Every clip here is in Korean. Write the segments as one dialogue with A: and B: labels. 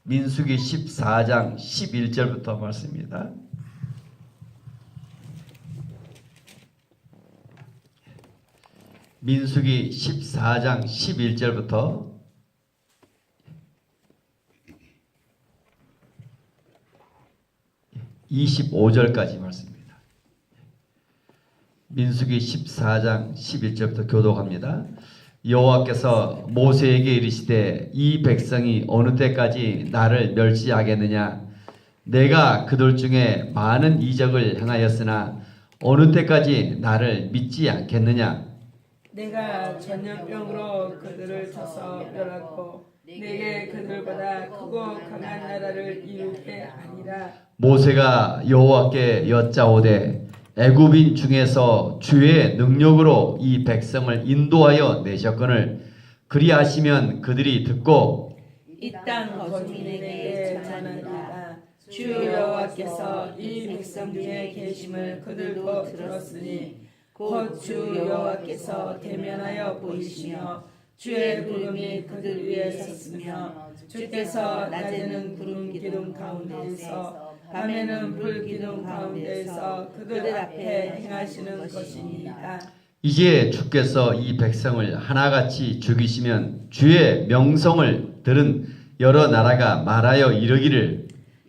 A: 민수기 14장 11절부터 말씀입니다. 민수기 14장 11절부터 25절까지 말씀입니다. 민수기 14장 11절부터 교독합니다. 여호와께서 모세에게 이르시되 이 백성이 어느 때까지 나를 멸시하겠느냐? 내가 그들 중에 많은 이적을 행하였으나 어느 때까지 나를 믿지 않겠느냐?
B: 내가 전염병으로 그들을 쳐서 멸하고 내게 그들보다 크고 강한 나라를 이루게 하리라.
A: 모세가 여호와께 여짜오되 애굽인 중에서 주의 능력으로 이 백성을 인도하여 내셨거늘 그리하시면 그들이 듣고
B: 이 땅 거주민에게 전하리라. 주 여호와께서 이 백성 중에 계심을 그들도 들었으니 곧 주 여호와께서 대면하여 보이시며 주의 구름이 그들 위에 섰으며 주께서 낮에는 구름 기둥 가운데에서 밤에는 불 기둥 가운데에서 그들 앞에 행하시는 것이니이다.
A: 이제 주께서 이 백성을 하나같이 죽이시면 주의 명성을 들은 여러 나라가 말하여 이르기를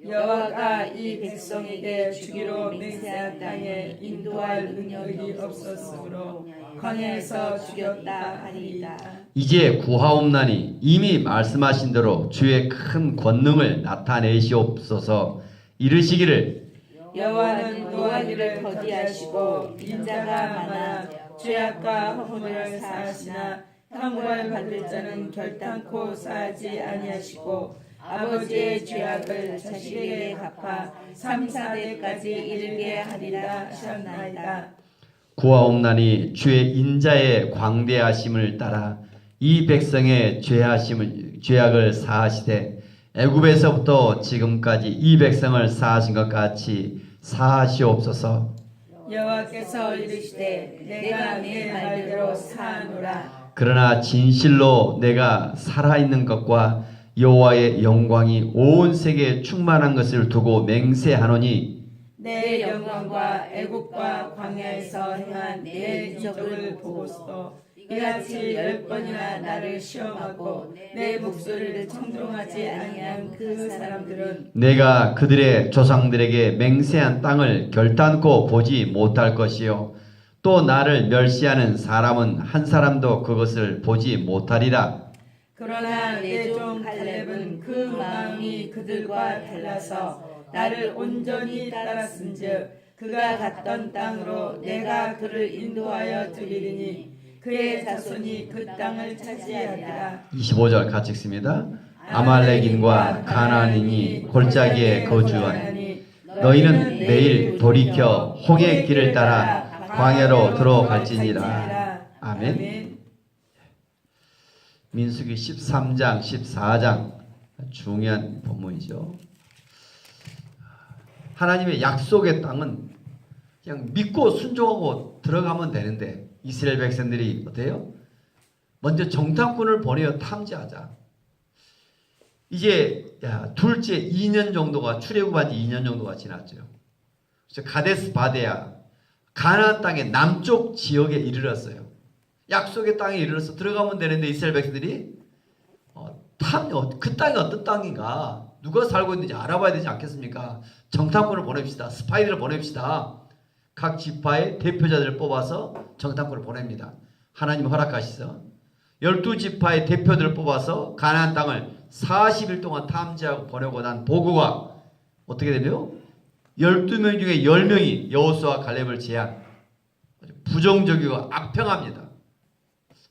B: 여호와가 이 백성에게 주기로 맹세한 땅에 인도할 능력이 없었으므로 광야에서 죽였다 하리이다.
A: 이제 구하옵나니 이미 말씀하신 대로 주의 큰 권능을 나타내시옵소서. 이르시기를
B: 여호와는 노하기를 더디하시고 인자가 많아 죄악과 허물을 사하시나 형벌 받을 자는 결단코 사하지 아니하시고 아버지의 죄악을 자식에게 갚아 3, 4대까지 이르게 하리라 하셨나이다.
A: 구하옵나니 주의 인자의 광대하심을 따라 이 백성의 죄악을 사하시되 애굽에서부터 지금까지 이 백성을 사하신 것 같이 사하시옵소서.
B: 여호와께서 이르시되 내가 네 말대로 사하노라.
A: 그러나 진실로 내가 살아있는 것과 여호와의 영광이 온 세계에 충만한 것을 두고 맹세하노니
B: 내 영광과 애국과 광야에서 행한 내 이적을 보고서도 이같이 10번이나 나를 시험하고 내 목소리를 청종하지 아니한 그 사람들은
A: 내가 그들의 조상들에게 맹세한 땅을 결단코 보지 못할 것이요 또 나를 멸시하는 사람은 한 사람도 그것을 보지 못하리라.
B: 그러나 내 종 갈렙은 그 마음이 그들과 달라서 나를 온전히 따랐은즉 그가 갔던 땅으로 내가 그를 인도하여 드리리니 그의 자손이 그 땅을 차지하리라.
A: 25절 같이 읽습니다. 아말렉인과 가나안인이 골짜기에 거주하니 너희는 내일 돌이켜 홍해 길을 따라 광야로 들어갈지니라. 아멘. 민수기 13장 14장 중요한 본문이죠. 하나님의 약속의 땅은 그냥 믿고 순종하고 들어가면 되는데 이스라엘 백성들이 어때요? 먼저 정탐꾼을 보내어 탐지하자. 이제 둘째 2년 정도가 출애굽한 지 2년 정도가 지났죠. 그래서 가데스 바데아 가나안 땅의 남쪽 지역에 이르렀어요. 약속의 땅에 이르러서 들어가면 되는데 이스라엘 백성들이 그 땅이 어떤 땅인가 누가 살고 있는지 알아봐야 되지 않겠습니까? 정탐꾼을 보냅시다. 스파이들을 보냅시다. 각 지파의 대표자들을 뽑아서 정탐꾼을 보냅니다. 하나님 허락하시서 12지파의 대표들을 뽑아서 가나안 땅을 40일 동안 탐지하고 보내고 난 보고가 어떻게 되네요? 12명 중에 10명이 여호수아와 갈렙을 제한 부정적이고 악평합니다.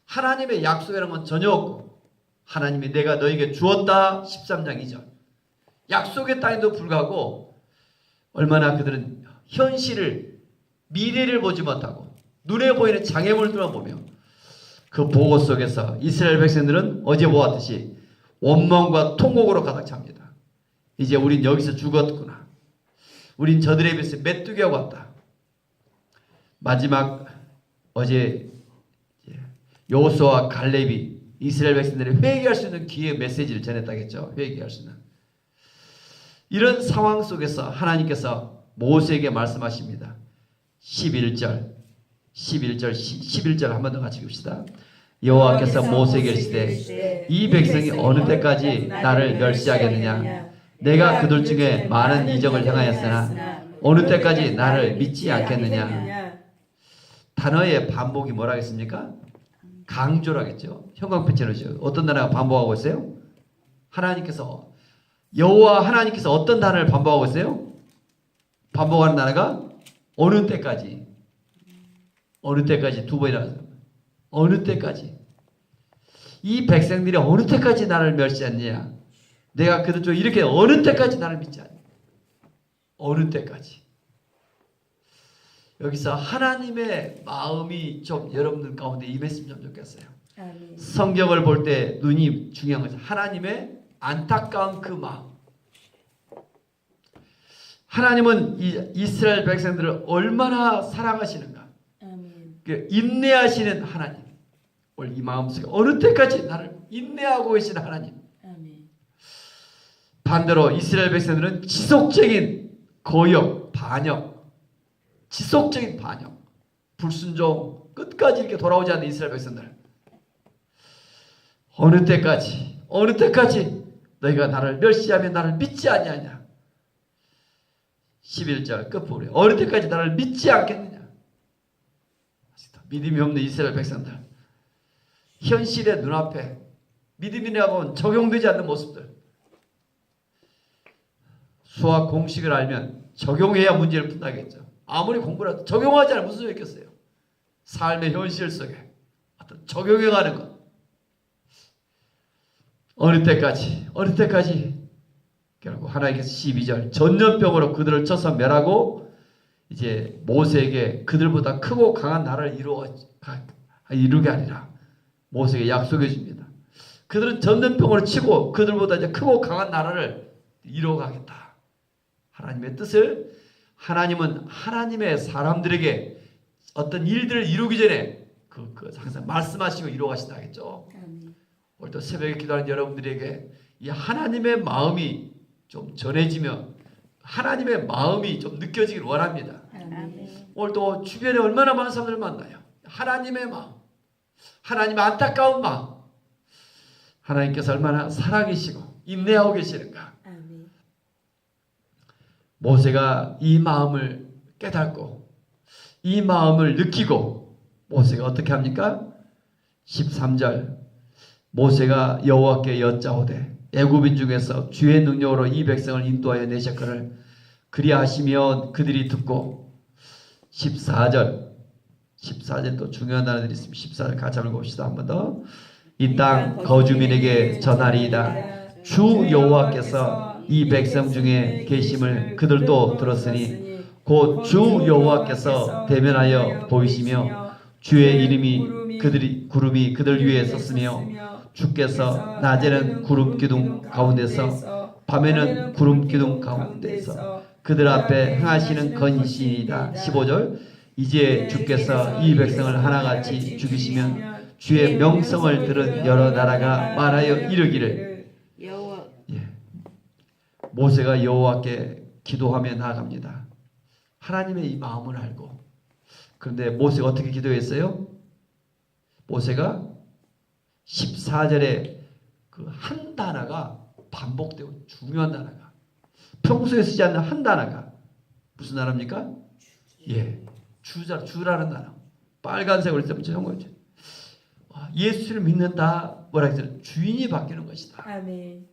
A: 하나님의 약속이라는 건 전혀 없고 하나님이 내가 너에게 주었다 13장 2절 약속의 땅에도 불구하고 얼마나 그들은 현실을 미래를 보지 못하고 눈에 보이는 장애물들만 보며 그 보고 속에서 이스라엘 백성들은 어제 보았듯이 원망과 통곡으로 가득 찹니다. 이제 우린 여기서 죽었구나. 우린 저들에 비해서 메뚜기하고 왔다. 마지막 어제 여호수아와 갈렙이 이스라엘 백성들이 회개할 수 있는 기회의 메시지를 전했다겠죠. 회개할 수 있는. 이런 상황 속에서 하나님께서 모세에게 말씀하십니다. 11절 한 번 더 같이 읽읍시다. 여호와께서 모세에게 이르시되 이 백성이 어느 때까지 나를 멸시하겠느냐? 내가 그들 중에 많은 이적을 행하였으나 어느 때까지 나를 믿지 않겠느냐? 단어의 반복이 뭐라겠습니까? 강조라겠죠. 형광펜 놓으시죠. 어떤 단어가 반복하고 있어요? 하나님께서, 여호와 하나님께서 어떤 단어를 반복하고 있어요? 반복하는 단어가 어느 때까지. 어느 때까지 두 번이나 하죠. 어느 때까지. 이 백성들이 어느 때까지 나를 멸시했느냐? 내가 그들 중 이렇게 어느 때까지 나를 믿지 않냐? 어느 때까지. 여기서 하나님의 마음이 좀 여러분들 가운데 임했으면 좀 좋겠어요.
B: 아멘.
A: 성경을 볼 때 눈이 중요한 것은 하나님의 안타까운 그 마음. 하나님은 이스라엘 백성들을 얼마나 사랑하시는가.
B: 아멘.
A: 인내하시는 하나님. 오늘 이 마음속에 어느 때까지 나를 인내하고 계시는 하나님.
B: 아멘.
A: 반대로 이스라엘 백성들은 지속적인 거역, 반역, 지속적인 반역, 불순종, 끝까지 이렇게 돌아오지 않는 이스라엘 백성들. 어느 때까지 너희가 나를 멸시하며 나를 믿지 아니하냐? 11절 끝부분에 어느 때까지 나를 믿지 않겠느냐? 믿음이 없는 이스라엘 백성들, 현실의 눈앞에 믿음이라고는 적용되지 않는 모습들. 수학 공식을 알면 적용해야 문제를 푼다겠죠. 아무리 공부를 해도 적용하지 않으면 무슨 소용이 있겠어요? 삶의 현실 속에 어떤 적용해가는 것. 어느 때까지 결국 하나님께서 12절 전염병으로 그들을 쳐서 멸하고 이제 모세에게 그들보다 크고 강한 나라를 이루게 하리라. 모세에게 약속해 줍니다. 그들은 전염병으로 치고 그들보다 이제 크고 강한 나라를 이루어가겠다. 하나님의 뜻을, 하나님은 하나님의 사람들에게 어떤 일들을 이루기 전에 항상 말씀하시고 이루어가신다 하겠죠. 오늘도 새벽에 기도하는 여러분들에게 이 하나님의 마음이 좀 전해지며 하나님의 마음이 좀 느껴지길 원합니다. 오늘도 주변에 얼마나 많은 사람들을 만나요. 하나님의 마음, 하나님의 안타까운 마음, 하나님께서 얼마나 살아계시고 인내하고 계시는가. 모세가 이 마음을 깨닫고 이 마음을 느끼고 모세가 어떻게 합니까? 13절 모세가 여호와께 여짜오되 애굽인 중에서 주의 능력으로 이 백성을 인도하여 내셨거늘 그리하시면 그들이 듣고 14절 또 중요한 단어들이 있습니다. 14절 같이 한번 봅시다. 한 번 더. 이 땅 거주민에게 전하리이다. 주 여호와께서 이 백성 중에 계심을 그들도 들었으니 곧 주 여호와께서 대면하여 보이시며 주의 이름이 구름이 그들 위에 섰으며 주께서 낮에는 구름 기둥 가운데서 밤에는 구름 기둥 가운데서 그들 앞에 행하시는 건신이다. 15절 이제 주께서 이 백성을 하나같이 죽이시면 주의 명성을 들은 여러 나라가 말하여 이르기를. 모세가 여호와께 기도하며 나아갑니다. 하나님의 이 마음을 알고. 그런데 모세가 어떻게 기도했어요? 모세가 14절에 그 한 단어가 반복되고 중요한 단어가 평소에 쓰지 않는 한 단어가 무슨 단어입니까? 주라는 단어. 빨간색으로 써붙여놓은 거죠. 예수를 믿는다. 뭐라 했어요? 주인이 바뀌는 것이다.
B: 아멘.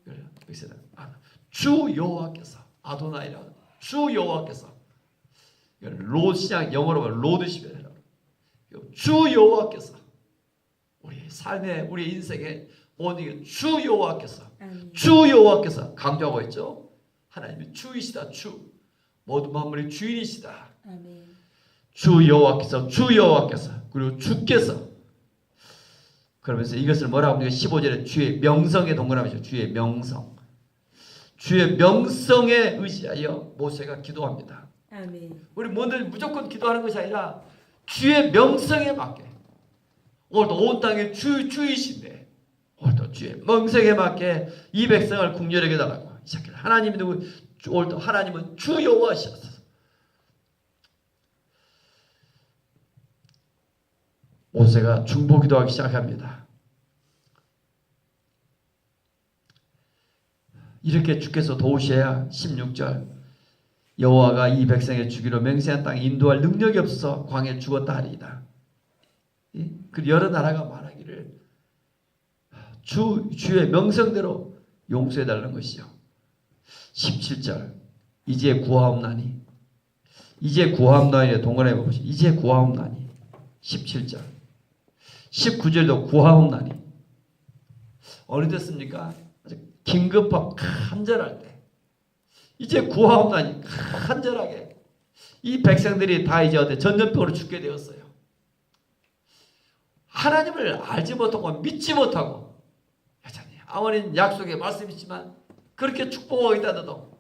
A: 주 여호와께서 아도나이라고 주 여호와께서 로시장 영어로 보면 로드시베라고 주 여호와께서 우리 삶에 우리 인생에 모든 주 여호와께서 주 여호와께서 강조하고 있죠. 하나님이 주이시다. 주 모든 만물의 주인이시다.
B: 아멘.
A: 주 여호와께서 그리고 주께서 그러면서 이것을 뭐라고 합니까? 15절에 주의 명성에 동그라미죠. 주의 명성. 주의 명성에 의지하여 모세가 기도합니다.
B: 아멘.
A: 우리 모두들 무조건 기도하는 것이 아니라 주의 명성에 맞게 오늘도 온 땅의 주이신데 오늘도 주의 명성에 맞게 이 백성을 국률하게 달라고 시작해요. 하나님이 누구 하나님은 주 여호와시옵소서. 모세가 중보기도하기 시작합니다. 이렇게 주께서 도우셔야 16절 여호와가 이 백성의 주기로 맹세한 땅에 인도할 능력이 없어서 광야에 죽었다 하리이다. 그 여러 나라가 말하기를 주의 명성대로 용서해달라는 것이요. 17절 이제 구하옵나니 이제 구하옵나니 동그라미 보시죠. 이제 구하옵나니 17절 19절도 구하옵나니 어느 때습니까? 긴급하고 간절할 때 이제 구하옵나니 간절하게 이 백성들이 다 이제 어때 전염병으로 죽게 되었어요. 하나님을 알지 못하고 믿지 못하고 여전히 아무리 약속의 말씀이 있지만 그렇게 축복하고 있다도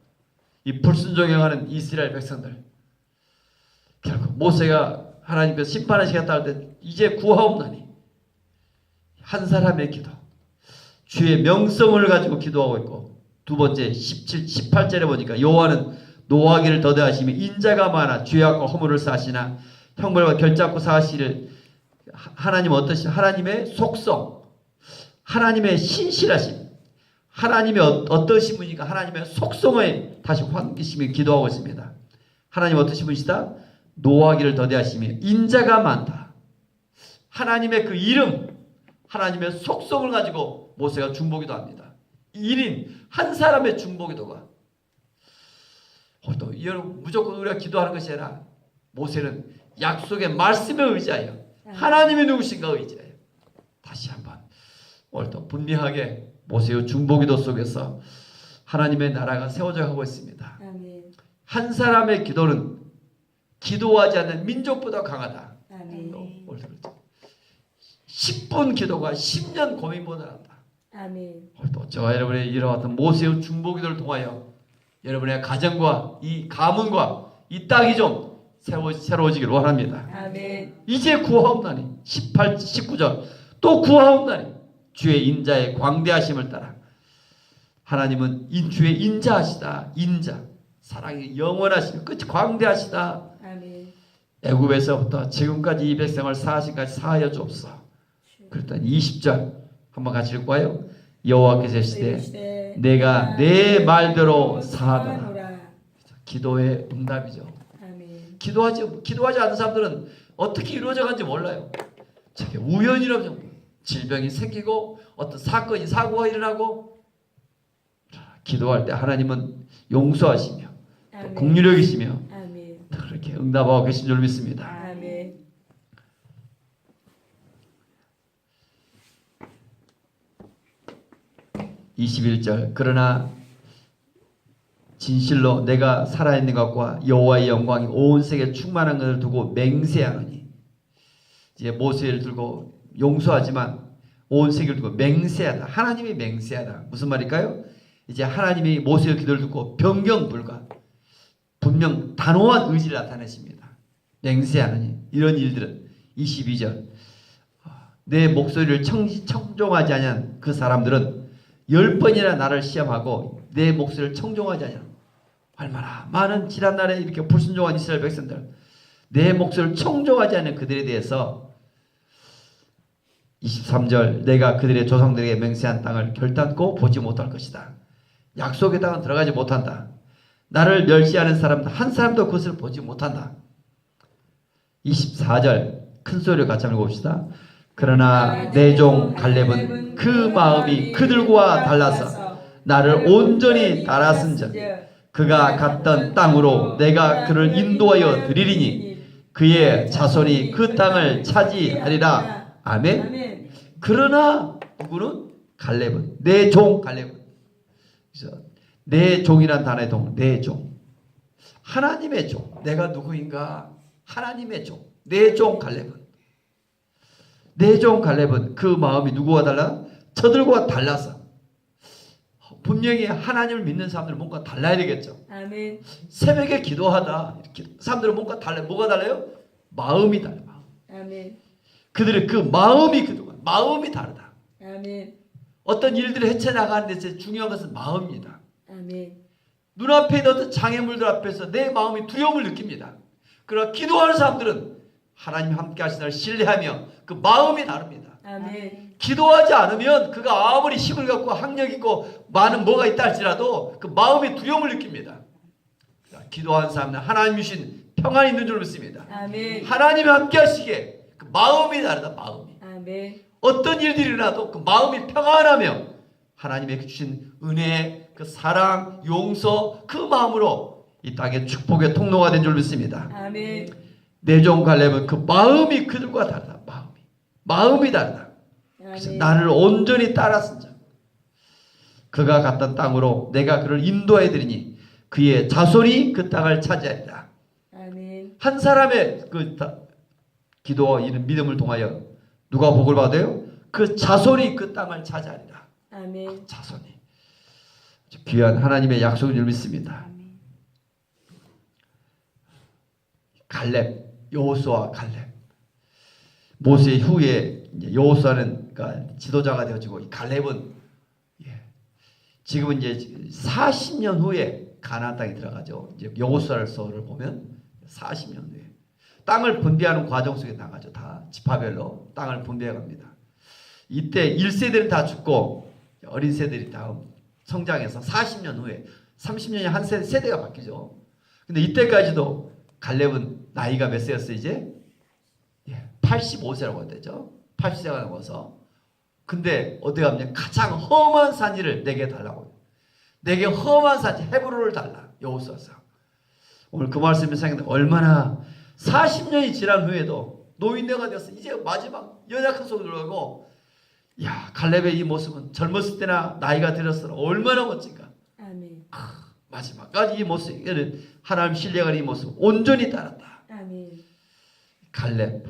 A: 이 불순종하는 이스라엘 백성들 결국 모세가 하나님께서 심판하시겠다 할 때 이제 구하옵나니 한 사람의 기도 주의 명성을 가지고 기도하고 있고 두 번째 18절에 보니까 여호와는 노하기를 더대하시며 인자가 많아 죄악과 허물을 사하시나 형벌과 결잡고 사하시를 하나님 어떠시 하나님의 속성 하나님의 신실하심 하나님의 어떠신 분이니까 하나님의 속성을 다시 환기시며 기도하고 있습니다. 하나님 어떠신 분이시다? 노하기를 더대하시며 인자가 많다. 하나님의 그 이름 하나님의 속성을 가지고 모세가 중보기도 합니다. 1인 한 사람의 중보기도가 또 여러분 무조건 우리가 기도하는 것이 아니라 모세는 약속의 말씀에 의지하여 하나님이 누구신가 의지하여 다시 한번 오늘 또 분명하게 모세의 중보기도 속에서 하나님의 나라가 세워져 가고 있습니다.
B: 아멘.
A: 한 사람의 기도는 기도하지 않는 민족보다 강하다.
B: 아멘.
A: 10분 기도가 10년 고민보다 낫다.
B: 아멘.
A: 또 저와 여러분의 이와 같은 모세의 중보기도를 통하여 여러분의 가정과 이 가문과 이 땅이 좀 새로워지기를 원합니다.
B: 아멘.
A: 이제 구하옵나니 19절 또 구하옵나니 주의 인자의 광대하심을 따라 하나님은 주의 인자하시다. 인자 사랑이 영원하시며 끝이 광대하시다.
B: 아멘.
A: 애굽에서부터 지금까지 이 백성을 사하신까지 사하여 주옵소서. 그랬더니 20절 한번 같이 읽어요. 여호와께서 이르시되 내가 내 말대로 사하노라. 기도의 응답이죠.
B: 아멘.
A: 기도하지 않는 사람들은 어떻게 이루어져 간지 몰라요. 저게 우연이라고 질병이 생기고 어떤 사건이 사고가 일어나고 기도할 때 하나님은 용서하시며 또 긍휼력이시며
B: 아멘.
A: 그렇게 응답하고 계신 줄 믿습니다.
B: 아멘.
A: 21절 그러나 진실로 내가 살아있는 것과 여호와의 영광이 온 세계에 충만한 것을 두고 맹세하노니 이제 모세를 들고 용서하지만 온 세계를 두고 맹세하다. 하나님이 맹세하다. 무슨 말일까요? 이제 하나님이 모세의 기도를 듣고 변경 불가 분명 단호한 의지를 나타내십니다. 맹세하느니 이런 일들은 22절 내 목소리를 청종하지 아니한 그 사람들은 10번이나 나를 시험하고 내 목소리를 청종하지 아니한 얼마나 많은 지난날에 이렇게 불순종한 이스라엘 백성들 내 목소리를 청종하지 않는 그들에 대해서 23절 내가 그들의 조상들에게 맹세한 땅을 결단코 보지 못할 것이다. 약속의 땅은 들어가지 못한다. 나를 멸시하는 사람도 한 사람도 그것을 보지 못한다. 24절 큰 소리로 같이 한번 읽어봅시다. 그러나 내 종 갈렙은 그 마음이 그들과 달라서 나를 온전히 따랐은즉 그가 갔던 땅으로 내가 그를 인도하여 드리리니 그의 자손이 그 땅을 차지하리라. 아멘. 그러나 누구는? 갈렙은 내 종 갈렙은 그래서 내 종이란 단어의 동 내 종 하나님의 종 내가 누구인가? 하나님의 종 내 종 갈렙은 내 종 갈렙은 그 마음이 누구와 달라? 저들과 달라서 분명히 하나님을 믿는 사람들은 뭔가 달라야 되겠죠.
B: 아멘.
A: 새벽에 기도하다 사람들은 뭔가 달라요. 뭐가 달라요? 마음이 달라요. 마음.
B: 아멘.
A: 그들의 그 마음이 그동안 마음이 다르다.
B: 아멘.
A: 어떤 일들을 헤쳐나가는 데 중요한 것은 마음입니다.
B: 아멘.
A: 눈앞에 있는 어떤 장애물들 앞에서 내 마음이 두려움을 느낍니다. 그러나 기도하는 사람들은 하나님 함께 하시는 신뢰하며 그 마음이 다릅니다.
B: 아멘.
A: 기도하지 않으면 그가 아무리 힘을 갖고 학력 있고 많은 뭐가 있다 할지라도 그 마음이 두려움을 느낍니다. 기도하는 사람은 하나님 주신 평안이 있는 줄 믿습니다.
B: 아멘.
A: 하나님이 함께 하시기에 그 마음이 다르다. 마음이.
B: 아멘.
A: 어떤 일들이 일어나도 그 마음이 평안하며 하나님의 주신 은혜, 그 사랑, 용서 그 마음으로 이 땅의 축복의 통로가 된 줄 믿습니다.
B: 아멘.
A: 내 종 갈렙은 그 마음이 그들과 다르다. 마음이 다르다. 그래서
B: 아멘.
A: 나를 온전히 따랐은 자 그가 갔던 땅으로 내가 그를 인도해 드리니 그의 자손이 그 땅을 차지하리라.
B: 아멘.
A: 한 사람의 그 기도와 이런 믿음을 통하여 누가 복을 받아요? 그 자손이 그 땅을 차지하리라.
B: 아멘.
A: 자손이. 귀한 하나님의 약속을 믿습니다. 갈렙, 여호수아 갈렙. 모세 후에 여호수아는 그러니까 지도자가 되어지고 이 갈렙은 지금은 이제 40년 후에 가나안 땅에 들어가죠. 이제 여호수아서를 보면 40년 후에 땅을 분배하는 과정 속에 나가죠. 다 지파별로 땅을 분배해 갑니다. 이때 1세대는 다 죽고 어린 세대들이 다음 성장해서 40년 후에 30년이 한 세대가 바뀌죠. 근데 이때까지도 갈렙은 나이가 몇 세였어요 이제? 85세라고 되죠. 80세가 넘어서. 근데 어디 가면 가장 험한 산지를 내게 달라고. 내게 험한 산지 헤브론을 달라. 여호수아서. 오늘 그 말씀을 생각해 얼마나 40년이 지난 후에도 노인네가 되어서 이제 마지막 연약한 속에 들어가고 야 갈렙의 이 모습은 젊었을 때나 나이가 들었으나 얼마나 멋진가.
B: 아멘.
A: 마지막까지 이 모습 하나님 신뢰하는 이 모습 온전히 따랐다.
B: 아멘.
A: 갈렙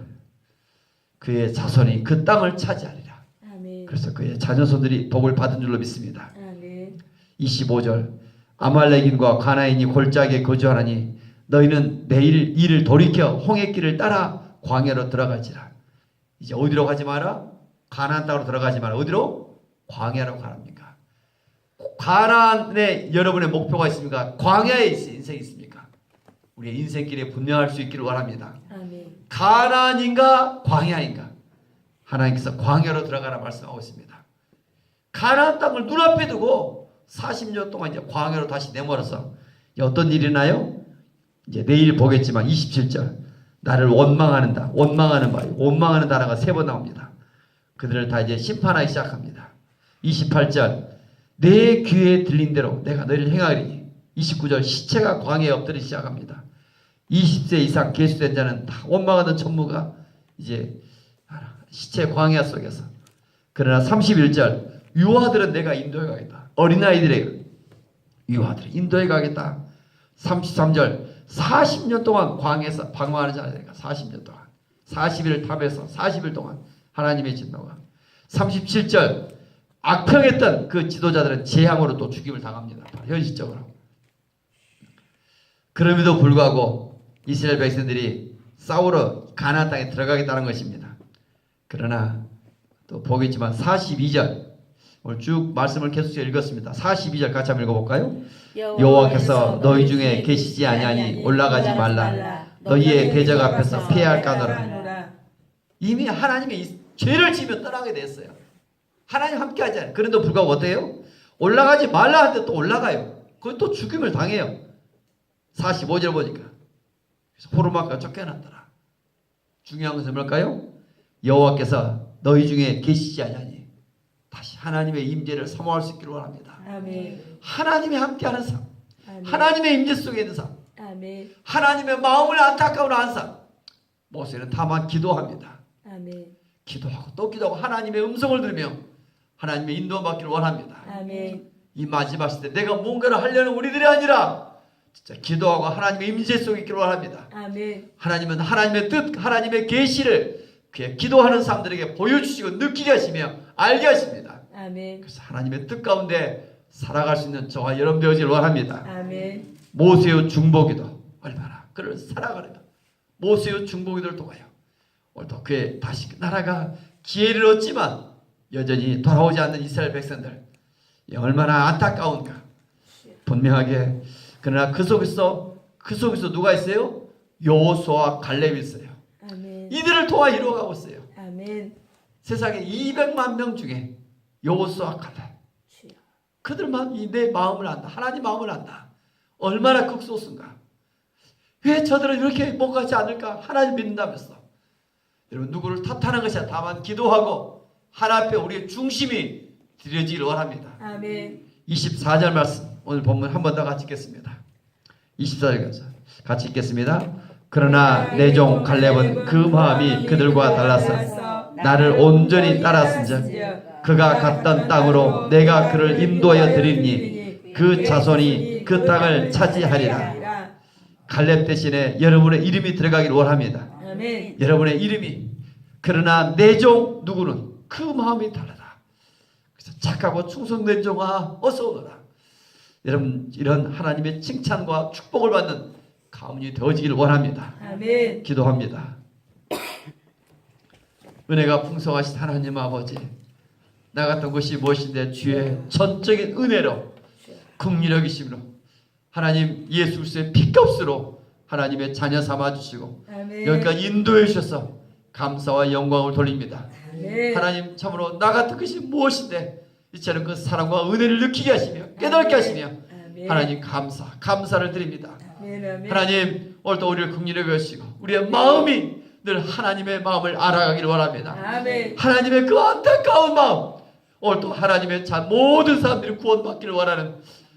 A: 그의 자손이 그 땅을 차지하리라.
B: 아멘.
A: 그래서 그의 자녀손들이 복을 받은 줄로 믿습니다.
B: 아멘.
A: 25절 아말렉인과 가나인이 골짜기에 거주하나니 너희는 내일 이를 돌이켜 홍해길을 따라 광야로 들어갈지라. 이제 어디로 가지 마라? 가나안 땅으로 들어가지 마라. 어디로? 광야로 가랍니까? 가나안에 여러분의 목표가 있습니까? 광야에 인생이 있습니까? 우리의 인생길에 분명할 수 있기를 원합니다.
B: 아멘.
A: 가나안인가 광야인가? 하나님께서 광야로 들어가라 말씀하고 있습니다. 가나안 땅을 눈앞에 두고 40년 동안 이제 광야로 다시 내몰아서 어떤 일이 나요? 이제 내일 보겠지만 27절 나를 원망하는다. 원망하는 바 원망하는 단어가 3번 나옵니다. 그들을 다 이제 심판하기 시작합니다. 28절 내 귀에 들린 대로 내가 너희를 행하리니 29절 시체가 광야에 엎드리기 시작합니다. 20세 이상 계수된 자는 다 원망하던 천무가 이제 시체 광야 속에서 그러나 31절 유아들은 내가 인도해 가겠다. 어린아이들의 유아들을 인도해 가겠다. 33절 40년 동안 광야에서 방황하는 자들이니까 40년 동안 40일 탑에서 40일 동안 하나님의 진노가 37절 악평했던 그 지도자들은 재앙으로 또 죽임을 당합니다. 현실적으로. 그럼에도 불구하고 이스라엘 백성들이 싸우러 가나안 땅에 들어가겠다는 것입니다. 그러나 또 보겠지만 42절 오늘 쭉 말씀을 계속 읽었습니다. 42절 같이 한번 읽어볼까요? 여호와께서 너희 중에 계시지 아니하니 올라가지 말라. 너희의 대적 앞에서 패할까노라. 이미 하나님의 죄를 지면 떠나게 됐어요. 하나님 함께 하지 않아요. 그런데도 불구하고 어때요? 올라가지 말라 하는데 또 올라가요. 그건 또 죽임을 당해요. 45절 보니까 그래서 호르마가 쫓겨났더라. 중요한 것은 뭘까요? 여호와께서 너희 중에 계시지 아니하니 다시 하나님의 임재를 사모할 수 있기를 원합니다.
B: 아멘.
A: 하나님이 함께하는 삶,
B: 아멘.
A: 하나님의 임재 속에 있는 삶,
B: 아멘.
A: 하나님의 마음을 안타까운 한 삶. 모세는 다만 기도합니다.
B: 아멘.
A: 기도하고 또 기도하고 하나님의 음성을 들으며 하나님의 인도를 받기를 원합니다.
B: 아멘.
A: 이 마지막 시대 내가 뭔가를 하려는 우리들이 아니라 진짜 기도하고 하나님의 임재 속에 있기를 원합니다.
B: 아멘.
A: 하나님은 하나님의 뜻, 하나님의 계시를 그의 기도하는 사람들에게 보여주시고 느끼게 하시며 알게 하십니다.
B: 아멘.
A: 그래서 하나님의 뜻 가운데 살아갈 수 있는 저와 여러분 되어지길 원합니다.
B: 아멘.
A: 모세의 중보기도 얼마나 그를 살아가는가. 모세의 중보기도를 통하여 오늘도 그의 다시 나라가 기회를 얻지만 여전히 돌아오지 않는 이스라엘 백성들 얼마나 안타까운가. 분명하게. 그러나 그 속에서 누가 있어요? 여호수아와 갈렙이 있어요.
B: 아멘.
A: 이들을 통하 이루어가고 있어요.
B: 아멘.
A: 세상에 200만 명 중에 여호수아와 갈렙,
B: 주여.
A: 그들만 내 마음을 안다. 하나님 마음을 안다. 얼마나 극소수인가. 왜 저들은 이렇게 못가지 않을까? 하나님 믿는다면서. 여러분, 누구를 탓하는 것이 아니라 다만 기도하고 하나님 앞에 우리의 중심이 드려지기를 원합니다.
B: 아멘.
A: 24절 말씀 오늘 본문 한 번 더 같이 읽겠습니다. 24절 같이 읽겠습니다. 그러나 내 종 갈렙은 그 마음이 그들과 달라서 나를 온전히 따랐은즉 그가 갔던 땅으로 내가 그를 인도하여 드리니 그 자손이 그 땅을 차지하리라. 갈렙 대신에 여러분의 이름이 들어가길 원합니다.
B: 아멘.
A: 여러분의 이름이. 그러나 내 종 누구는 그 마음이 다르다. 그래서 착하고 충성된 종아 어서 오너라. 여러분, 이런 하나님의 칭찬과 축복을 받는 가문이 되어지길 원합니다.
B: 아멘.
A: 기도합니다. 은혜가 풍성하신 하나님 아버지, 나 같은 것이 무엇인데 주의 전적인 은혜로 긍휼히 여기심으로 하나님 예수 그리스도의 피값으로 하나님의 자녀 삼아주시고
B: 아멘.
A: 여기까지 인도해 주셔서 감사와 영광을 돌립니다.
B: 아멘.
A: 하나님, 참으로 나 같은 것이 무엇인데 이처럼 그 사랑과 은혜를 느끼게 하시며 깨닫게 하시며
B: 아멘.
A: 하나님 감사를 드립니다.
B: 아멘. 아멘.
A: 하나님, 오늘도 우리를 긍휼히 여기시고 우리의 마음이 늘 하나님의 마음을 알아가기를 원합니다.
B: 아멘.
A: 하나님의 그 안타까운 마음, 오늘도 하나님의 모든 사람들이 구원받기를 원하는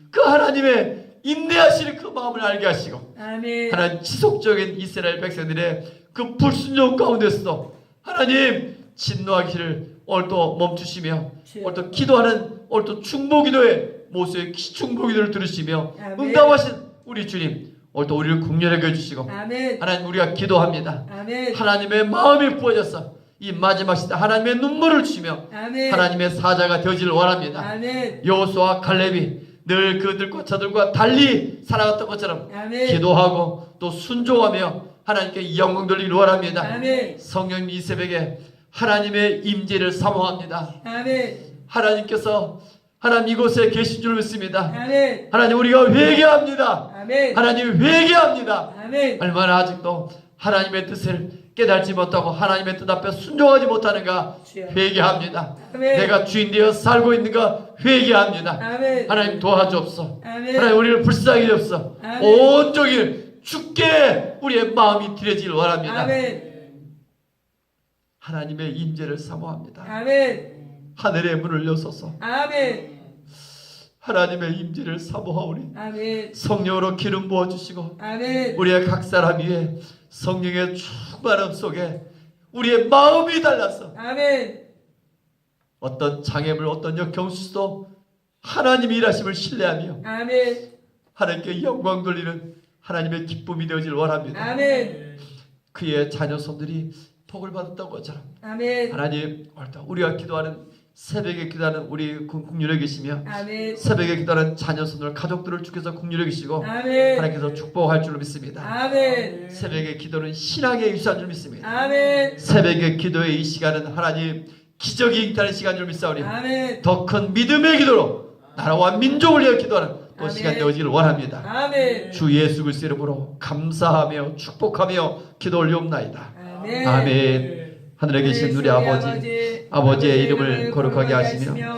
A: 그 하나님의 인내하시는 그 마음을 알게 하시고
B: 아멘.
A: 하나님, 지속적인 이스라엘 백성들의 그 불순종 가운데서도 하나님 진노하기를 오늘도 멈추시며 오늘도 기도하는 오늘도 중보기도의 모세의 중보기도를 들으시며
B: 아멘.
A: 응답하신 우리 주님, 오늘도 우리를 긍휼하게 해주시고
B: 아멘.
A: 하나님, 우리가 기도합니다.
B: 아멘.
A: 하나님의 마음이 부어져서 이 마지막 시대 하나님의 눈물을 주시며
B: 아멘.
A: 하나님의 사자가 되어지를 원합니다.
B: 아멘.
A: 여호수아와 갈렙이 늘 그들과 저들과 달리 살아갔던 것처럼
B: 아멘.
A: 기도하고 또 순종하며 하나님께 영광 돌리기를 원합니다.
B: 아멘.
A: 성령님, 이 새벽에 하나님의 임재를 사모합니다.
B: 아멘.
A: 하나님께서 하나님 이곳에 계신 줄 믿습니다.
B: 아멘.
A: 하나님, 우리가 회개합니다.
B: 아멘.
A: 하나님, 회개합니다.
B: 아멘.
A: 얼마나 아직도 하나님의 뜻을 깨달지 못하고 하나님의 뜻 앞에 순종하지 못하는가 회개합니다.
B: 아멘.
A: 내가 주인 되어 살고 있는가 회개합니다.
B: 아멘.
A: 하나님, 도와주옵소.
B: 아멘.
A: 하나님, 우리를 불쌍히 여옵소.
B: 아멘.
A: 온종일 주께 우리의 마음이 드려지길 원합니다.
B: 아멘.
A: 하나님의 임재를 사모합니다.
B: 아멘.
A: 하늘의 문을 여소서.
B: 아멘.
A: 하나님의 임재를 사모하오니
B: 아멘.
A: 성령으로 기름 부어주시고
B: 아멘.
A: 우리의 각 사람 위에 성령의 충만함 속에 우리의 마음이 달라서
B: 아멘.
A: 어떤 장애물, 어떤 역경수도 하나님의 일하심을 신뢰하며
B: 아멘.
A: 하나님께 영광 돌리는 하나님의 기쁨이 되어질 원합니다.
B: 아멘.
A: 그의 자녀손들이 복을 받았던 것처럼
B: 아멘.
A: 하나님, 우리가 기도하는 새벽에 기도하는 우리 국률에 계시며
B: 아멘.
A: 새벽에 기도하는 자녀손들, 가족들을 주께서 국률에 계시고
B: 아멘.
A: 하나님께서 축복할 줄 믿습니다.
B: 아멘.
A: 새벽의 기도는 신앙의 유산 줄 믿습니다.
B: 아멘.
A: 새벽의 기도의 이 시간은 하나님 기적이 잉타는 시간 줄 믿사오니
B: 아멘.
A: 더 큰 믿음의 기도로 나라와 민족을 위해 기도하는 또
B: 아멘.
A: 시간 되어지기를 원합니다.
B: 아멘.
A: 주 예수 그리스도 이름으로 감사하며 축복하며 기도 올리옵나이다.
B: 아멘.
A: 아멘. 하늘에 계신 우리 아버지의 이름을 거룩하게 하시며